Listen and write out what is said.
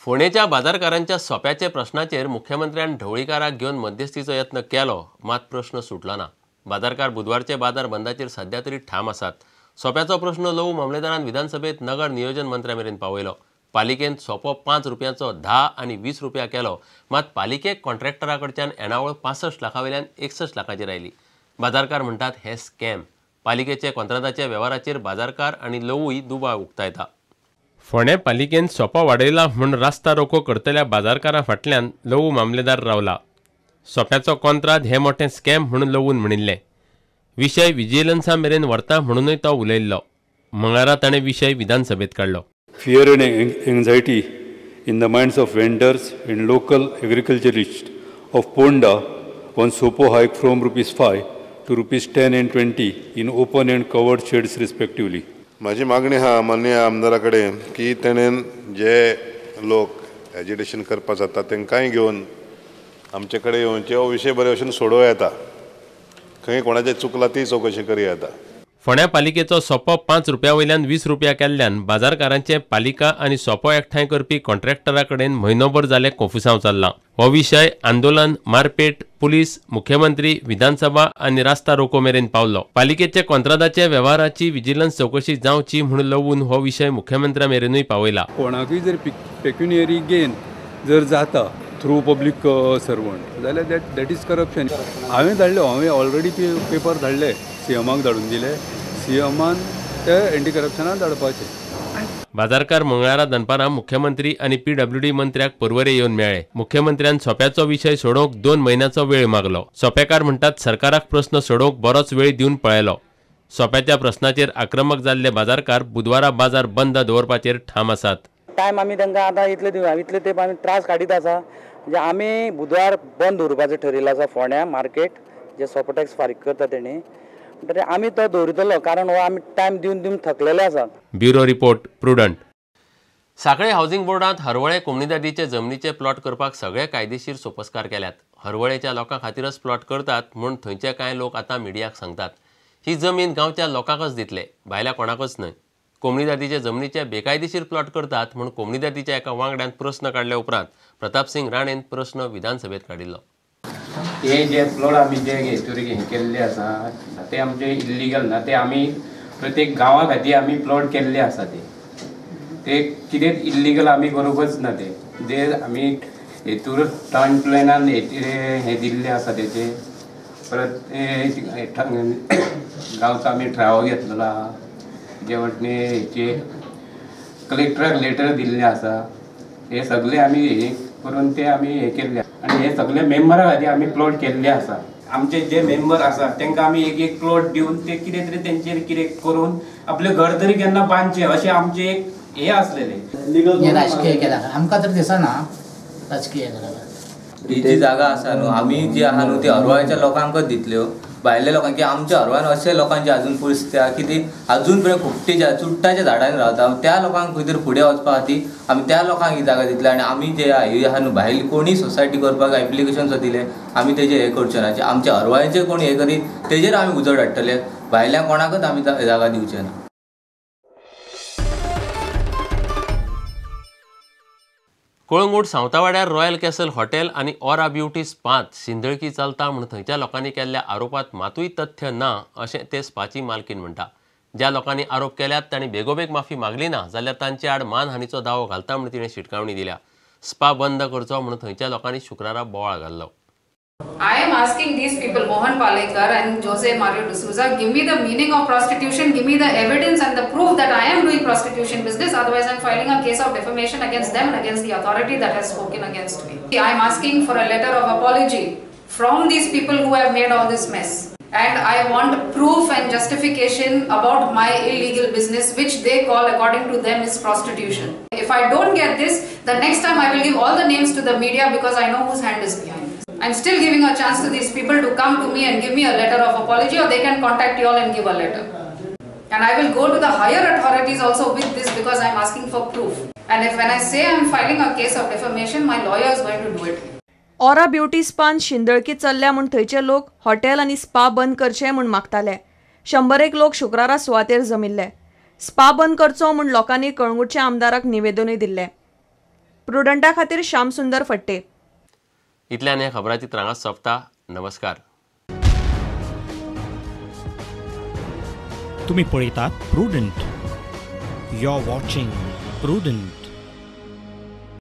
फोंडेच्या बाजारकारांच्या सोप्याचे प्रश्नाचेर मुख्यमंत्र्यान ढवळीकाराक घेवन मध्यस्थीचो यत्न केलो, मात प्रश्न सुटलो ना। बाजारकार बुधवारचे बाजार बंदाचेर सध्या तरी ठाम आसात। सोप्याचो प्रश्न लवू मामलेदारान विधानसभेत नगर नियोजन मंत्र्या मेरेन पावयलो। पालिकेन सोपो 5 रुपयांचो 10 आनी 20 रुपया केलो, मात पालिकेक कॉन्ट्रॅक्टरा कडच्यान येणावळ 65 लाखांवयल्यान 61 लाखांचेर आयली। बाजारकार म्हणटात हे स्कॅम। पालिकेचे कंत्राटाचे वेव्हाराचेर बाजारकार आनी लवूय दुबाव उक्तायता। फोंडे पालिकेन सोपो वाडयला म्हूण रास्ता रोको करतल्या बाजारकारां फाटल्यान लवू मामलेदार रावला। सोप्याचो कंत्राट हे मोठे स्कॅम म्हणून लवून म्हणिल्ले। विशय विजिलन्सा मेरेन व्हरता म्हणूनय तो उलयल्लो। मंगळारा ताणें विशय विधानसभेत काडलो। Fear and anxiety in the minds of vendors and local agriculturists of Ponda on Sopo hike from ₹5 to ₹10 and 20 in open and covered sheds respectively. माझी मागणी हा माननीय आमदारा कडेन की तेणेन जे लोक एजिटेशन करपा जाता तांकांय घेवन आमचे कडेन येवचे हो विशय बरे भशेन सोडोवं येता। खंय कोणाचें चुकलां ती चवकशी करूं येता। फोंड्या पालिकेचो सोपो 5 रुपयावयल्यान 20 रुपया केल्ल्यान बाजारकारांचे पालिका आनी सोपो एकठांय करपी कॉन्ट्रॅक्टरा कडेन म्हयनोभर जाले कोफुसांव चल्ला। हो विशय आंदोलन, मारपेट, पुलीस, मुख्यमंत्री, विधानसभा आनी रास्ता रोको मेरेन पावलो। पालिकेचे कंत्राटाचे वेव्हाराची विजिलन्स चवकशी जावची म्हूण लवून हो विशय मुख्यमंत्र्या मेरेनूय पावयला। कोणाकूय जर पेक्युनियरी गेन जर जाता थ्रू पब्लीक सर्वंट जाल्यार दॅट इज करप्शन। हांवें ऑलरेडी पेपर धाडले, सीएमाक धाडून दिले। सीएमान ते एंटी करप्शनाक धाडपाचे। बाजारकार मंगळारा दनपारां मुख्यमंत्री आनी PWD मंत्र्याक परवरे येवन मेळ्ळे। मुख्यमंत्र्यान सोप्याचो विशय सोडोवंक 2 म्हयन्याचो वेळ मागलो। सोपेकार म्हणटात सरकाराक प्रस्न सोडोवंक बरोच वेळ दिवन पळयलो। सोप्याच्या प्रस्नाचेर आक्रमक जाल्ले बाजारकार बुधवारा बाजार बंद दवरपाचेर ठाम आसात। टायम आमी तांकां आतां इतले तेंप आमी त्रास काडीत आसा। म्हणजे आमी बुधवार बंद दवरपाचें ठरयिल्लें आसा। फोंड्या मार्केट जे सोपो टॅक्स फारीक करता तेणी तर आमी तो दवरितलो, कारण हो आमी टायम दिवन थकलेले आसा। Bureau report prudent. सांखळे हावसिंग बोर्डांत हरवळे कोमनिदादीचे जमनीचे प्लॉट करपाक सगळे कायदेशीर सोपस्कार केल्यात। हरवळेच्या लोकां खातीरच प्लॉट करतात म्हूण थंयचे कांय लोक आतां मिडियाक सांगतात। ही जमीन गांवच्या लोकांकच दितले, भायल्या कोणाकच न्हय। कोमनिदादीचे जमनीचे बेकायदेशीर प्लॉट करतात म्हूण कोमनिदादीच्या एका वांगड्यान प्रस्न काडल्या उपरांत प्रताप सिंग राणेन प्रस्न विधानसभेत काडिल्लो। हे जे प्लॉट आमी जे केल्ले आसा ते आमचे इल्लिगल ना, ते आमी प्रत्येक गांवा खातीर आमी प्लॉट केल्ले आसा। ते कितें इल्लिगल आमी करूंकच ना। ते आमी हेतूर टावन प्लॅनान हे दिल्ले आसा तेचे परत गांवचो आमी ठराव घेतलेलो आहा। जे वाटणे हेचे कलेक्टराक लेटर दिल्ले आसा। हे सगळे आमी हे करून ते आमी हे केल्ले आनी हे सगळे मेंबरा खातीर आमी प्लॉट केल्ले आसा। आमचे जे मेंबर आसा तांकां आमी एक प्लॉट दिवन ते कितें तरी तेंचेर कितें करून आपले घर तरी केन्ना बांदचे अशें आमचे एक हे आसलेले। राजकीय केला आमकां तर दिसना राजकीय केला। ही जी जागा आसा न्हू आमी जी आहा न्हू ती हरवळ्याच्या लोकांकच दितल्यो, भायल्या लोकांक। आमच्या हरवळ्यान अशे लोकांची अजून परिस्थिती आहा की ती अजून पर्यंत खुपटेच्या चुट्टाच्या झाडांनी रावता। त्या लोकांक खंय तरी फुडें वचपा खातीर आमी त्या लोकांक ही जागा दितली। आनी आमी जे आहा न्हू भायली कोणी सोसायटी करपाक एप्लिकेशन दिले आमी तेजेर हे करचे ना। आमच्या हरवळ्याचे कोणी हे करी तेजेर आमी उजड हाडटले, भायल्या कोणाकच आमी जागा दिवचे ना। कळंगूट सावंतवाड्यार रॉयल कॅसल हॉटेल आनी ऑरा ब्युटी स्पात सिंधळकी चलता म्हूण थंयच्या लोकांनी केल्ल्या आरोपांत मातूय तथ्य ना अशें ते स्पाची मालकीन म्हणटा। ज्या लोकांनी आरोप केल्यात तांणी बेगोबेग माफी मागली ना जाल्यार तांचे आड मानहानीचो दावो घालता म्हूण तिणें शिटकावणी दिल्या। स्पा बंद करचो म्हूण थंयच्या लोकांनी शुक्रारा बोवाळ घाल्लो। I am asking these people, Mohan Palekar and Jose Mario D'Souza, give me the meaning of prostitution, give me the evidence and the proof that I am doing prostitution business, otherwise I am filing a case of defamation against them and against the authority that has spoken against me. I am asking for a letter of apology from these people who have made all this mess. And I want proof and justification about my illegal business, which they call, according to them, is prostitution. If I don't get this, the next time I will give all the names to the media because I know whose hand is behind. I'm still giving a chance to these people to come to me and give me a letter of apology, or they can contact you all and give a letter. And I will go to the higher authorities also with this because I'm asking for proof. And if when I say I'm filing a case of defamation, my lawyer is going to do it. Aura beauty स्पान शिंदळकी चल्ल्या म्हूण थंयचे लोक hotel आनी spa बंद करचे म्हूण मागताले। 100 लोक शुक्रारा सुवातेर जमिल्ले। स्पा बंद करचो म्हूण लोकांनी कळंगूटच्या आमदाराक निवेदनूय दिल्लें। प्रुडंटा खातीर श्याम सुंदर फडते. इतल्यान हे खबराचित्र हांगा सोंपता. नमस्कार. तुम्ही पळयतात Prudent. You are watching prudent.